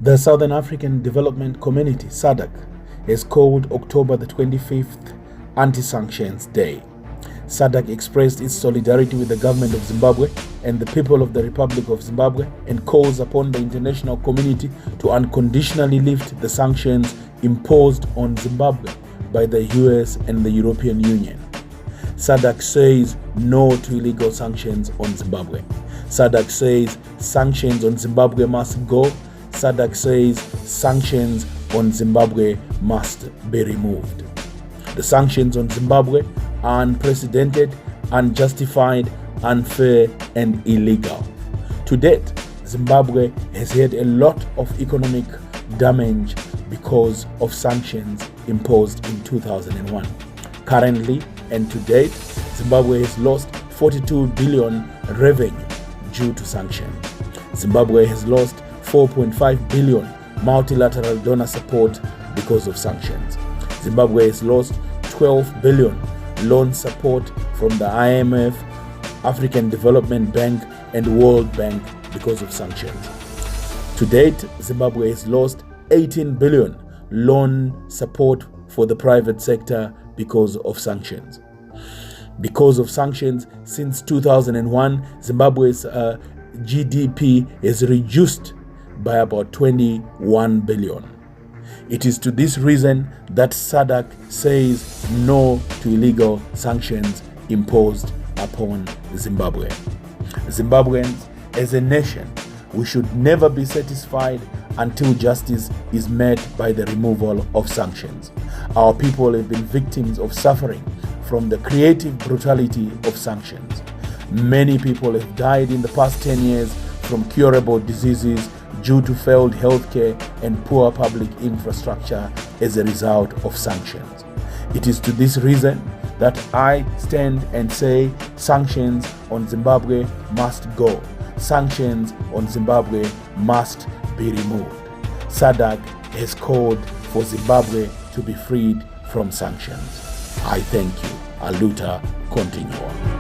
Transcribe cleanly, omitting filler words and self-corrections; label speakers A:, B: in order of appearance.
A: The Southern African Development Community, SADC, has called October the 25th Anti-Sanctions Day. SADC expressed its solidarity with the government of Zimbabwe and the people of the Republic of Zimbabwe and calls upon the international community to unconditionally lift the sanctions imposed on Zimbabwe by the US and the European Union. SADC says no to illegal sanctions on Zimbabwe. SADC says sanctions on Zimbabwe must go. SADC says sanctions on Zimbabwe must be removed. The sanctions on Zimbabwe are unprecedented, unjustified, unfair, and illegal. To date, Zimbabwe has had a lot of economic damage because of sanctions imposed in 2001. Currently and to date, Zimbabwe has lost 42 billion revenue due to sanctions. Zimbabwe has lost 4.5 billion multilateral donor support because of sanctions. Zimbabwe has lost 12 billion loan support from the IMF, African Development Bank, and World Bank because of sanctions. To date, Zimbabwe has lost 18 billion loan support for the private sector because of sanctions. Because of sanctions, since 2001, Zimbabwe's GDP is reduced by about 21 billion. It is to this reason that SADC says no to illegal sanctions imposed upon Zimbabwe. Zimbabweans, as a nation, we should never be satisfied until justice is met by the removal of sanctions. Our people have been victims of suffering from the creative brutality of sanctions. Many people have died in the past 10 years from curable diseases due to failed healthcare and poor public infrastructure as a result of sanctions. It is to this reason that I stand and say sanctions on Zimbabwe must go. Sanctions on Zimbabwe must be removed. SADC has called for Zimbabwe to be freed from sanctions. I thank you. Aluta continua.